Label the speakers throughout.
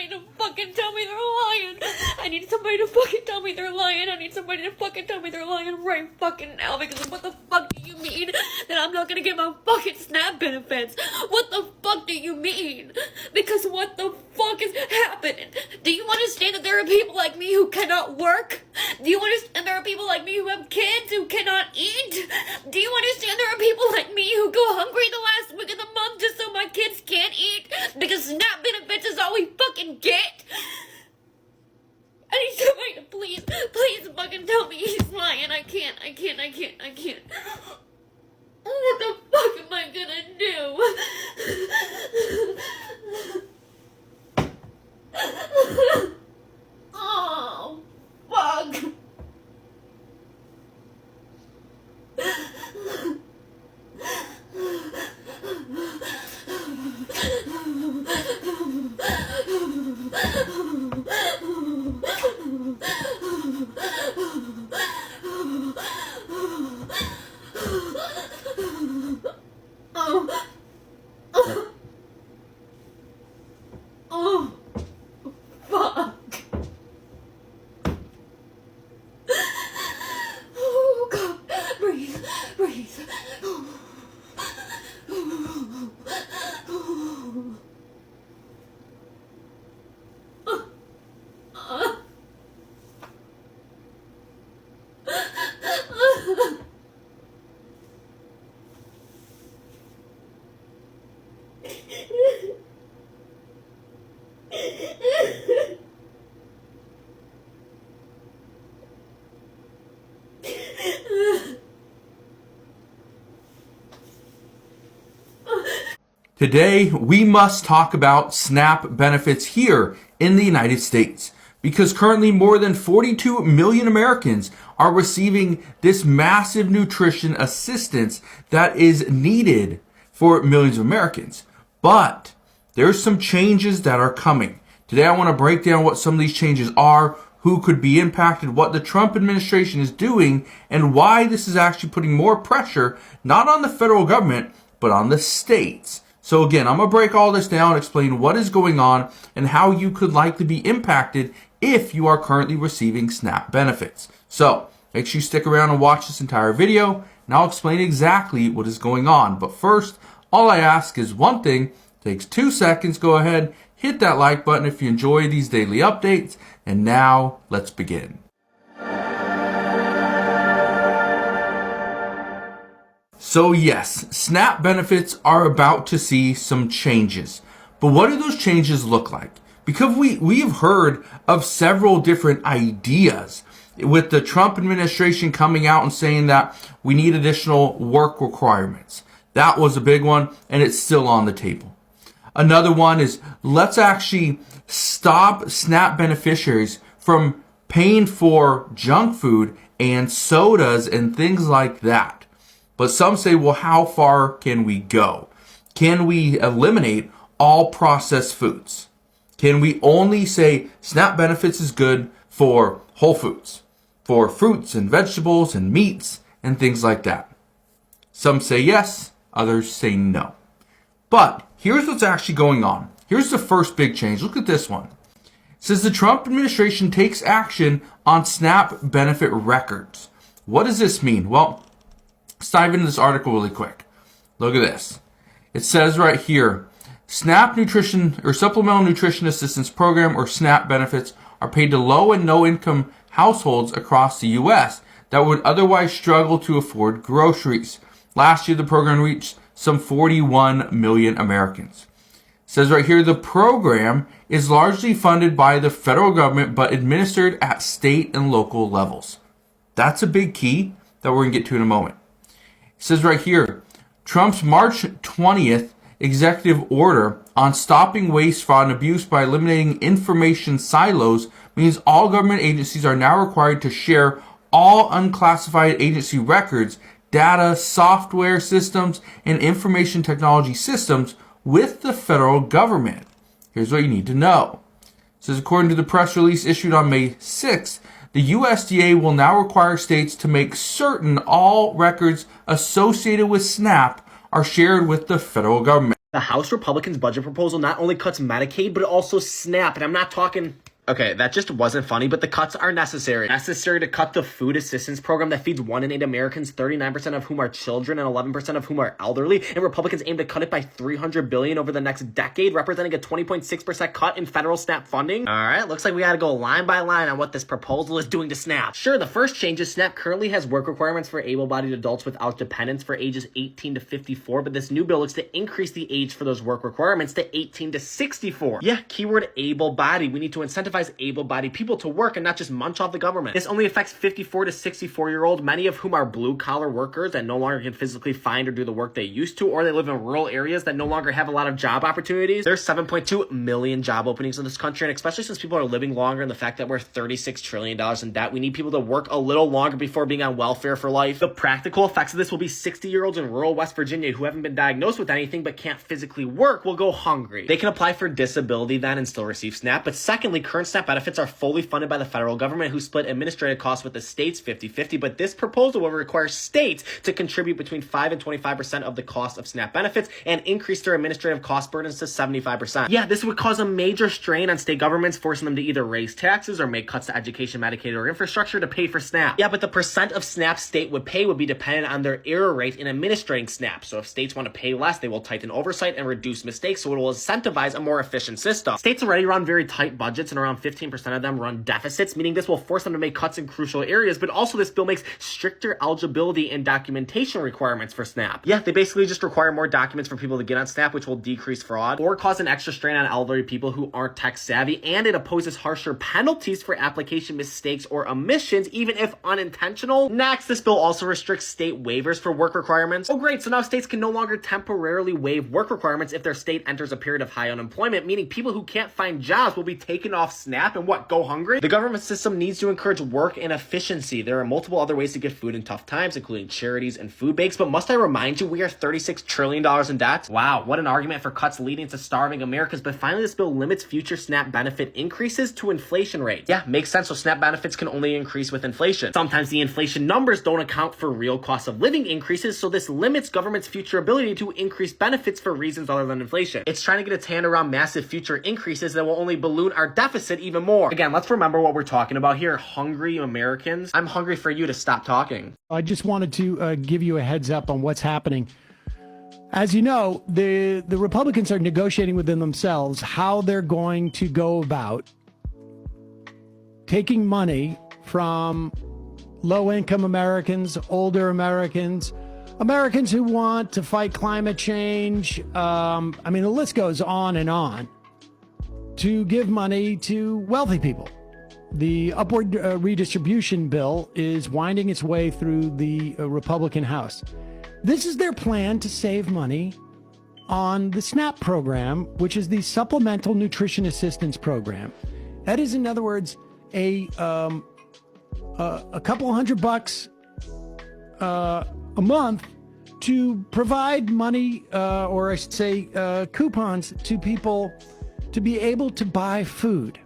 Speaker 1: somebody to fucking tell me they're lying. I need somebody to fucking tell me they're lying. I need somebody to fucking tell me they're lying right fucking now, because what the fuck do you mean that I'm not gonna get my fucking SNAP benefits? What the fuck do you mean? Because what the fuck is happening? Do you understand that there are people like me who cannot work? Do you understand there are people like me who have kids who cannot eat? Do you understand there are people like me who go hungry the last week of the month just so my kids can't eat? Because SNAP benefits is all we fucking get? I need somebody to please fucking tell me he's lying. I can't. What the fuck am I gonna do? Oh, fuck. Oh, fuck. Oh, God. Breathe.
Speaker 2: Today, we must talk about SNAP benefits here in the United States, because currently more than 42 million Americans are receiving this massive nutrition assistance that is needed for millions of Americans. But there's some changes that are coming. Today, I want to break down what some of these changes are, who could be impacted, what the Trump administration is doing, and why this is actually putting more pressure, not on the federal government, but on the states. So again, I'm going to break all this down, explain what is going on, and how you could likely be impacted if you are currently receiving SNAP benefits. So make sure you stick around and watch this entire video, and I'll explain exactly what is going on. But first, all I ask is one thing. It takes 2 seconds. Go ahead, hit that like button if you enjoy these daily updates. And now, let's begin. So yes, SNAP benefits are about to see some changes. But what do those changes look like? Because we've heard of several different ideas, with the Trump administration coming out and saying that we need additional work requirements. That was a big one, and it's still on the table. Another one is, let's actually stop SNAP beneficiaries from paying for junk food and sodas and things like that. But some say, well, how far can we go? Can we eliminate all processed foods? Can we only say SNAP benefits is good for whole foods, for fruits and vegetables and meats and things like that? Some say yes, others say no. But here's what's actually going on. Here's the first big change. Look at this one. It says the Trump administration takes action on SNAP benefit records. What does this mean? Well, let's dive into this article really quick. Look at this. It says right here, SNAP nutrition or Supplemental Nutrition Assistance Program, or SNAP benefits, are paid to low and no income households across the U.S. that would otherwise struggle to afford groceries. Last year, the program reached some 41 million Americans. It says right here, the program is largely funded by the federal government, but administered at state and local levels. That's a big key that we're going to get to in a moment. It says right here, Trump's March 20th executive order on stopping waste, fraud, and abuse by eliminating information silos means all government agencies are now required to share all unclassified agency records, data, software systems, and information technology systems with the federal government. Here's what you need to know. It says, according to the press release issued on May 6th, the USDA will now require states to make certain all records associated with SNAP are shared with the federal government.
Speaker 3: The House Republicans' budget proposal not only cuts Medicaid, but also SNAP. And I'm not talking... Okay, that just wasn't funny, but the cuts are necessary. Necessary to cut the food assistance program that feeds 1 in 8 Americans, 39% of whom are children and 11% of whom are elderly. And Republicans aim to cut it by $300 billion over the next decade, representing a 20.6% cut in federal SNAP funding. All right, looks like we gotta go line by line on what this proposal is doing to SNAP. Sure, the first change is SNAP currently has work requirements for able-bodied adults without dependents for ages 18 to 54, but this new bill looks to increase the age for those work requirements to 18 to 64. Yeah, keyword able-bodied. We need to incentivize able-bodied people to work and not just munch off the government. This only affects 54 to 64-year-old, many of whom are blue-collar workers that no longer can physically find or do the work they used to, or they live in rural areas that no longer have a lot of job opportunities. There's 7.2 million job openings in this country, and especially since people are living longer and the fact that we're $36 trillion in debt, we need people to work a little longer before being on welfare for life. The practical effects of this will be 60-year-olds in rural West Virginia who haven't been diagnosed with anything but can't physically work will go hungry. They can apply for disability then and still receive SNAP, but secondly, current SNAP benefits are fully funded by the federal government, who split administrative costs with the states 50-50, but this proposal will require states to contribute between 5 and 25% of the cost of SNAP benefits and increase their administrative cost burdens to 75%. Yeah, this would cause a major strain on state governments, forcing them to either raise taxes or make cuts to education, Medicaid, or infrastructure to pay for SNAP. Yeah, but the percent of SNAP state would pay would be dependent on their error rate in administrating SNAP. So if states want to pay less, they will tighten oversight and reduce mistakes, so it will incentivize a more efficient system. States already run very tight budgets, and around 15% of them run deficits, meaning this will force them to make cuts in crucial areas, but also this bill makes stricter eligibility and documentation requirements for SNAP. Yeah, they basically just require more documents for people to get on SNAP, which will decrease fraud or cause an extra strain on elderly people who aren't tech savvy, and it opposes harsher penalties for application mistakes or omissions, even if unintentional. Next, this bill also restricts state waivers for work requirements. Oh great, so now states can no longer temporarily waive work requirements if their state enters a period of high unemployment, meaning people who can't find jobs will be taken off SNAP and what, go hungry? The government system needs to encourage work and efficiency. There are multiple other ways to get food in tough times, including charities and food banks, but must I remind you, we are $36 trillion in debt? Wow, what an argument for cuts leading to starving Americans, but finally this bill limits future SNAP benefit increases to inflation rates. Yeah, makes sense, so SNAP benefits can only increase with inflation. Sometimes the inflation numbers don't account for real cost of living increases, so this limits government's future ability to increase benefits for reasons other than inflation. It's trying to get its hand around massive future increases that will only balloon our deficit even more. Again, let's remember what we're talking about here. Hungry Americans. I'm hungry for you to stop talking.
Speaker 4: I just wanted to give you a heads up on what's happening. As you know, the Republicans are negotiating within themselves how they're going to go about taking money from low-income Americans, older Americans, Americans who want to fight climate change. I mean, the list goes on, to give money to wealthy people. The upward redistribution bill is winding its way through the Republican House. This is their plan to save money on the SNAP program, which is the Supplemental Nutrition Assistance Program. That is, in other words, a couple $100 a month to provide money, or I should say coupons, to people to be able to buy food.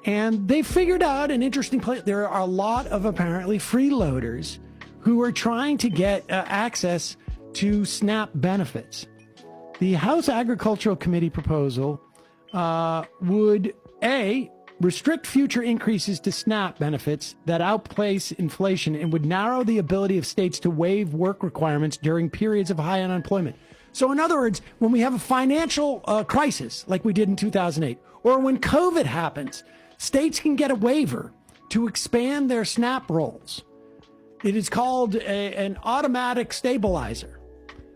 Speaker 4: And they figured out an interesting place. There are a lot of apparently freeloaders who are trying to get access to SNAP benefits. The House Agricultural Committee proposal would, A, restrict future increases to SNAP benefits that outpace inflation and would narrow the ability of states to waive work requirements during periods of high unemployment. So in other words, when we have a financial crisis like we did in 2008, or when COVID happens, states can get a waiver to expand their SNAP rolls. It is called an automatic stabilizer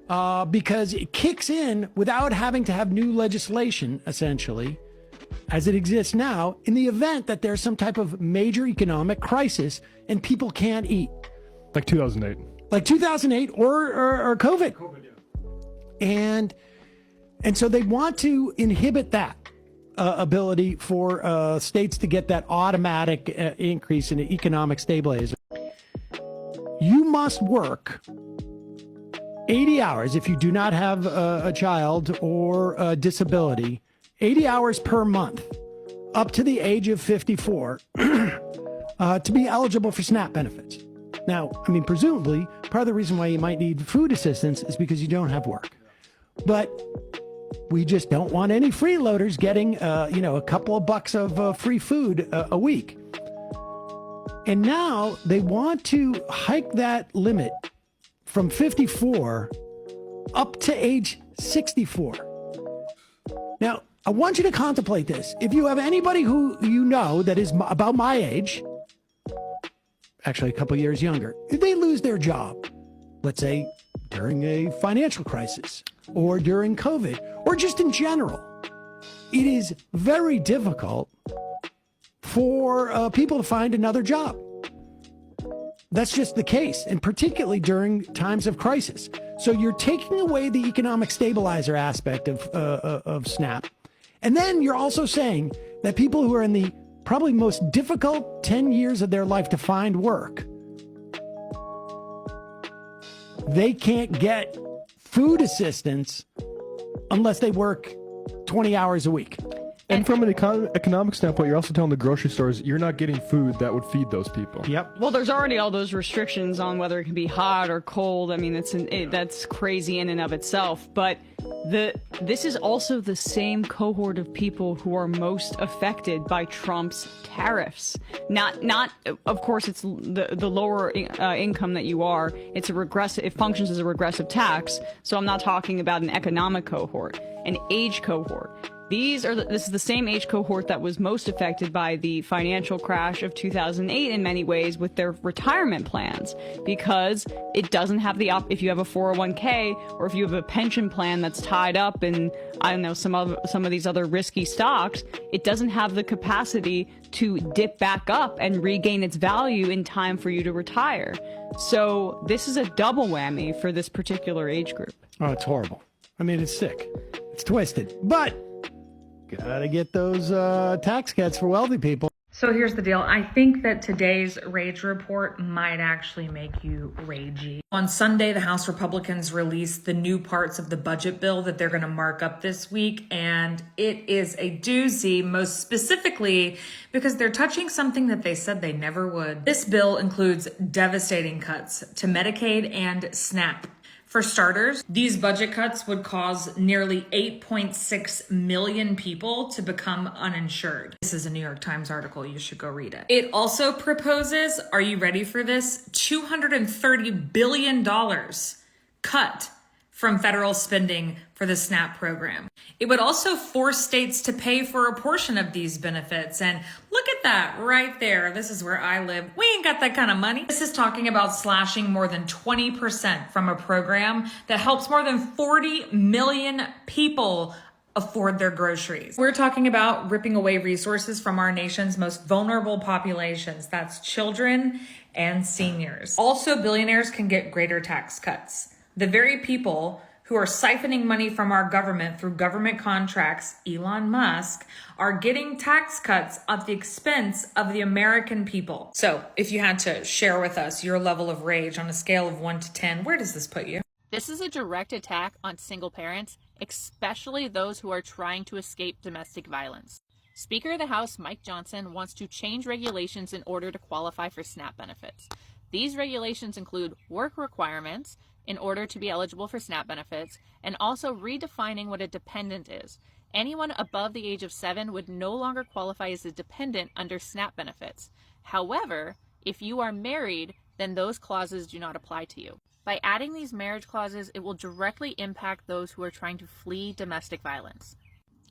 Speaker 4: because it kicks in without having to have new legislation, essentially, as it exists now, in the event that there's some type of major economic crisis and people can't eat.
Speaker 5: Like 2008.
Speaker 4: Like 2008 or COVID. And so they want to inhibit that ability for states to get that automatic increase in the economic stabilizer. You must work 80 hours if you do not have a child or a disability, 80 hours per month up to the age of 54 to be eligible for SNAP benefits. Now, I mean, presumably, part of the reason why you might need food assistance is because you don't have work. But We just don't want any freeloaders getting, a couple of bucks of free food a week. And now they want to hike that limit from 54 up to age 64. Now, I want you to contemplate this. If you have anybody who you know that is about my age, actually a couple years younger, if they lose their job, let's say during a financial crisis or during COVID or just in general, it is very difficult for people to find another job. That's just the case, and particularly during times of crisis. So you're taking away the economic stabilizer aspect of SNAP. And then you're also saying that people who are in the probably most difficult 10 years of their life to find work, they can't get food assistance unless they work 20 hours a week.
Speaker 5: And from an economic standpoint, you're also telling the grocery stores you're not getting food that would feed those people.
Speaker 4: Yep.
Speaker 6: Well, there's already all those restrictions on whether it can be hot or cold. I mean, that's crazy in and of itself. But this is also the same cohort of people who are most affected by Trump's tariffs. Not of course, it's the lower income that you are. It's a regressive. It functions as a regressive tax. So I'm not talking about an economic cohort, an age cohort. This is the same age cohort that was most affected by the financial crash of 2008 in many ways with their retirement plans, because it doesn't have if you have a 401k or if you have a pension plan that's tied up in, I don't know, some of these other risky stocks, it doesn't have the capacity to dip back up and regain its value in time for you to retire. So this is a double whammy for this particular age group.
Speaker 4: Oh, it's horrible. I mean, it's sick. It's twisted. But gotta get those tax cuts for wealthy people.
Speaker 7: So here's the deal. I think that today's Rage Report might actually make you ragey. On Sunday, the House Republicans released the new parts of the budget bill that they're going to mark up this week, and it is a doozy, most specifically because they're touching something that they said they never would. This bill includes devastating cuts to Medicaid and SNAP. For starters, these budget cuts would cause nearly 8.6 million people to become uninsured. This is a New York Times article. You should go read it. It also proposes, are you ready for this? $230 billion cut from federal spending for the SNAP program. It would also force states to pay for a portion of these benefits. And look at that right there. This is where I live. We ain't got that kind of money. This is talking about slashing more than 20% from a program that helps more than 40 million people afford their groceries. We're talking about ripping away resources from our nation's most vulnerable populations. That's children and seniors. Also, billionaires can get greater tax cuts. The very people who are siphoning money from our government through government contracts, Elon Musk, are getting tax cuts at the expense of the American people. So if you had to share with us your level of rage on a scale of 1 to 10, where does this put you?
Speaker 8: This is a direct attack on single parents, especially those who are trying to escape domestic violence. Speaker of the House Mike Johnson wants to change regulations in order to qualify for SNAP benefits. These regulations include work requirements in order to be eligible for SNAP benefits, and also redefining what a dependent is. Anyone above the age of 7 would no longer qualify as a dependent under SNAP benefits. However, if you are married, then those clauses do not apply to you. By adding these marriage clauses, it will directly impact those who are trying to flee domestic violence.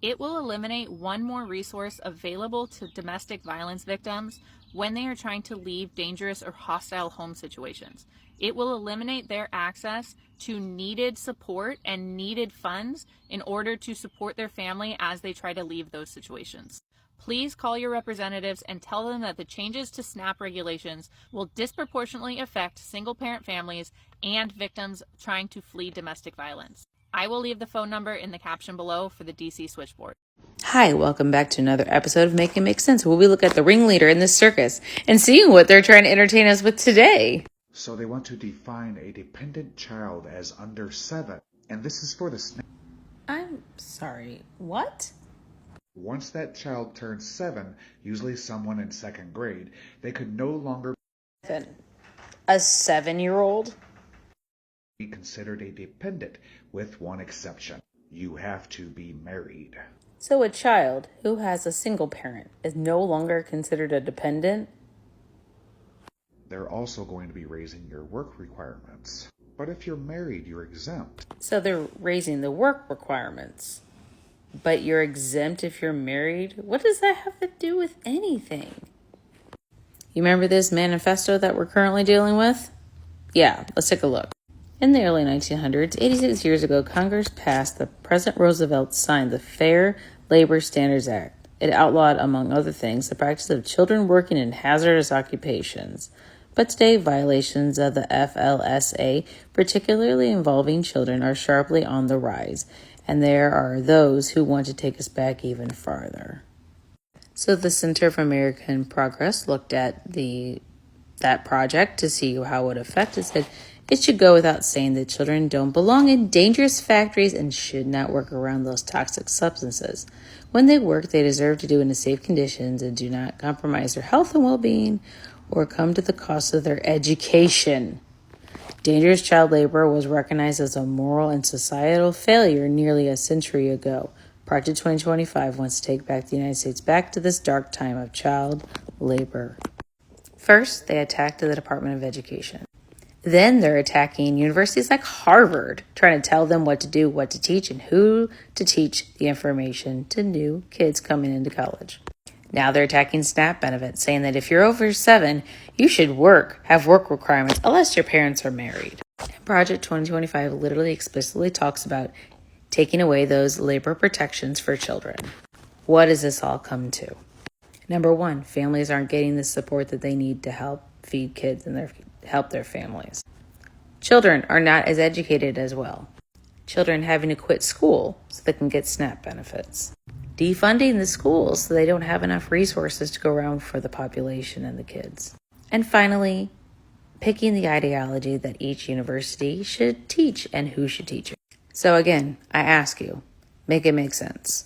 Speaker 8: It will eliminate one more resource available to domestic violence victims when they are trying to leave dangerous or hostile home situations. It will eliminate their access to needed support and needed funds in order to support their family as they try to leave those situations. Please call your representatives and tell them that the changes to SNAP regulations will disproportionately affect single-parent families and victims trying to flee domestic violence. I will leave the phone number in the caption below for the DC switchboard.
Speaker 9: Hi, welcome back to another episode of Make It Make Sense, where we look at the ringleader in this circus and seeing what they're trying to entertain us with today.
Speaker 10: So they want to define a dependent child as under 7, and this is for the SNAP.
Speaker 9: I'm sorry, what?
Speaker 10: Once that child turns 7, usually someone in 2nd grade, they could no longer
Speaker 9: A 7-year-old?
Speaker 10: be considered a dependent, with one exception. You have to be married.
Speaker 9: So a child who has a single parent is no longer considered a dependent?
Speaker 10: They're also going to be raising your work requirements. But if you're married, you're exempt.
Speaker 9: So they're raising the work requirements. But you're exempt if you're married? What does that have to do with anything? You remember this manifesto that we're currently dealing with? Yeah, let's take a look. In the early 1900s, 86 years ago, Congress passed President Roosevelt signed the Fair Labor Standards Act. It outlawed, among other things, the practice of children working in hazardous occupations. But today, violations of the FLSA, particularly involving children, are sharply on the rise, and there are those who want to take us back even farther. So the Center for American Progress looked at that project to see how it would affect. It said it should go without saying that children don't belong in dangerous factories and should not work around those toxic substances. When they work, they deserve to do it in safe conditions and do not compromise their health and well-being or come to the cost of their education. Dangerous child labor was recognized as a moral and societal failure nearly a century ago. Project 2025 wants to take back the United States back to this dark time of child labor. First, they attacked the Department of Education. Then they're attacking universities like Harvard, trying to tell them what to do, what to teach, and who to teach the information to new kids coming into college. Now they're attacking SNAP benefits, saying that if you're over 7, you should have work requirements, unless your parents are married. Project 2025 literally explicitly talks about taking away those labor protections for children. What does this all come to? Number 1, families aren't getting the support that they need to help feed kids and help their families. Children are not as educated as well. Children having to quit school so they can get SNAP benefits. Defunding the schools so they don't have enough resources to go around for the population and the kids. And finally, picking the ideology that each university should teach and who should teach it. So again, I ask you, make it make sense.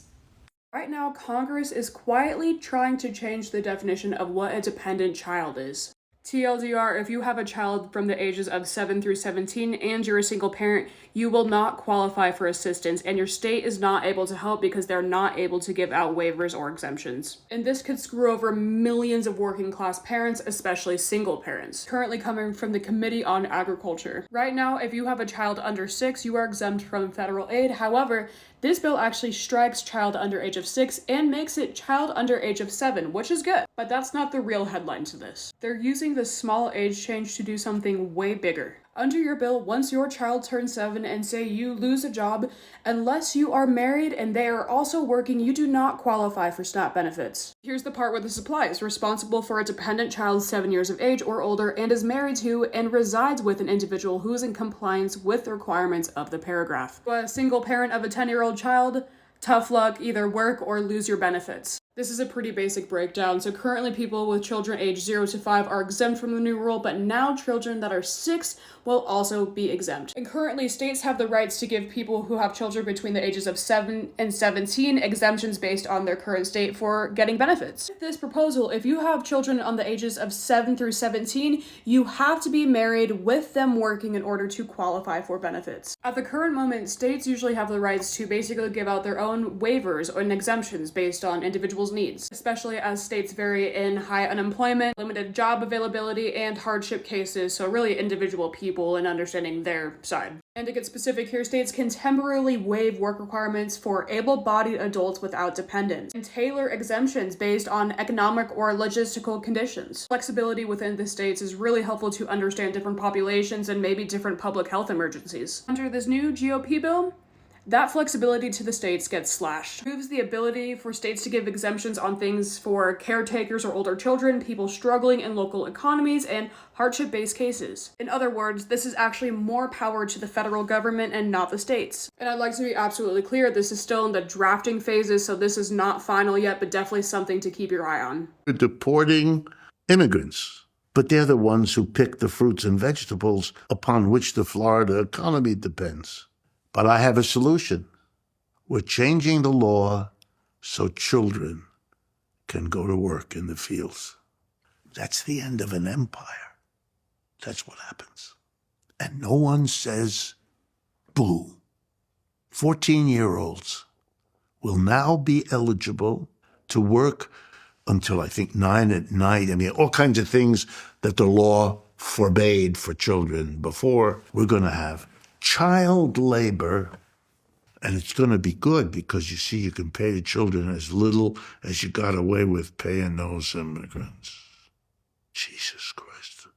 Speaker 11: Right now, Congress is quietly trying to change the definition of what a dependent child is. TLDR, if you have a child from the ages of 7 through 17 and you're a single parent, you will not qualify for assistance, and your state is not able to help because they're not able to give out waivers or exemptions. And this could screw over millions of working class parents, especially single parents. Currently coming from the Committee on Agriculture. Right now, if you have a child under 6, you are exempt from federal aid. However, this bill actually strikes child under age of 6 and makes it child under age of 7, which is good. But that's not the real headline to this. They're using the small age change to do something way bigger. Under your bill, once your child turns 7 and say you lose a job, unless you are married and they are also working, you do not qualify for SNAP benefits. Here's the part where this applies. Responsible for a dependent child 7 years of age or older and is married to and resides with an individual who is in compliance with the requirements of the paragraph. A single parent of a 10-year-old child, tough luck, either work or lose your benefits. This is a pretty basic breakdown. So currently people with children aged 0 to 5 are exempt from the new rule, but now children that are 6 will also be exempt. And currently states have the rights to give people who have children between the ages of 7 and 17 exemptions based on their current state for getting benefits. This proposal, if you have children on the ages of 7 through 17, you have to be married with them working in order to qualify for benefits. At the current moment, states usually have the rights to basically give out their own waivers and exemptions based on individuals' needs, especially as states vary in high unemployment, limited job availability, and hardship cases, so really individual people and understanding their side. And to get specific here, states can temporarily waive work requirements for able-bodied adults without dependents and tailor exemptions based on economic or logistical conditions. Flexibility within the states is really helpful to understand different populations and maybe different public health emergencies. Under this new GOP bill, that flexibility to the states gets slashed. It removes the ability for states to give exemptions on things for caretakers or older children, people struggling in local economies, and hardship-based cases. In other words, this is actually more power to the federal government and not the states. And I'd like to be absolutely clear, this is still in the drafting phases, so this is not final yet, but definitely something to keep your eye on.
Speaker 12: We're deporting immigrants, but they're the ones who pick the fruits and vegetables upon which the Florida economy depends. But I have a solution. We're changing the law so children can go to work in the fields. That's the end of an empire. That's what happens. And no one says boo. 14-year-olds will now be eligible to work until I think 9 at night. I mean, all kinds of things that the law forbade for children before. We're going to have child labor, and it's going to be good because, you see, you can pay the children as little as you got away with paying those immigrants. Jesus Christ.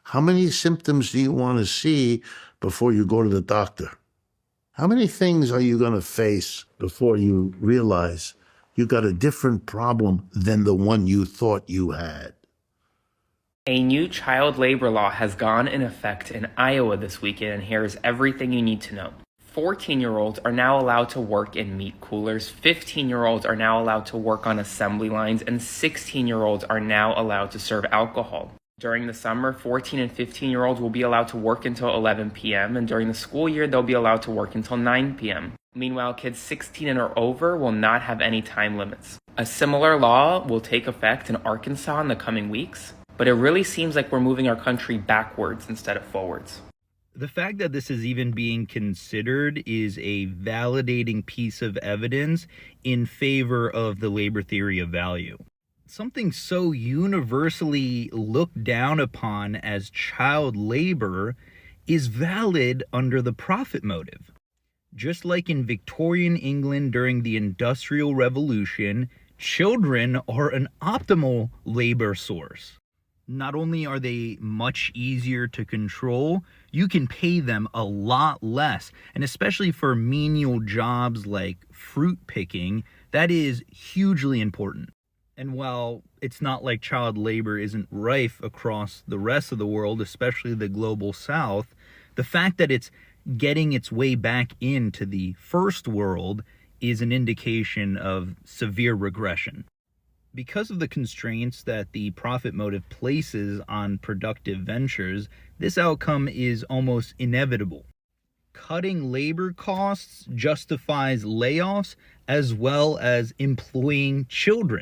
Speaker 12: How many symptoms do you want to see before you go to the doctor? How many things are you going to face before you realize you got a different problem than the one you thought you had?
Speaker 13: A new child labor law has gone in effect in Iowa this weekend, and here's everything you need to know. 14-year-olds are now allowed to work in meat coolers, 15-year-olds are now allowed to work on assembly lines, and 16-year-olds are now allowed to serve alcohol. During the summer, 14 and 15-year-olds will be allowed to work until 11 p.m., and during the school year, they'll be allowed to work until 9 p.m. Meanwhile, kids 16 and or over will not have any time limits. A similar law will take effect in Arkansas in the coming weeks, but it really seems like we're moving our country backwards instead of forwards.
Speaker 14: The fact that this is even being considered is a validating piece of evidence in favor of the labor theory of value. Something so universally looked down upon as child labor is valid under the profit motive. Just like in Victorian England during the Industrial Revolution, children are an optimal labor source. Not only are they much easier to control, you can pay them a lot less. And especially for menial jobs like fruit picking, that is hugely important. And while it's not like child labor isn't rife across the rest of the world, especially the global south, the fact that it's getting its way back into the first world is an indication of severe regression. Because of the constraints that the profit motive places on productive ventures, this outcome is almost inevitable. Cutting labor costs justifies layoffs as well as employing children.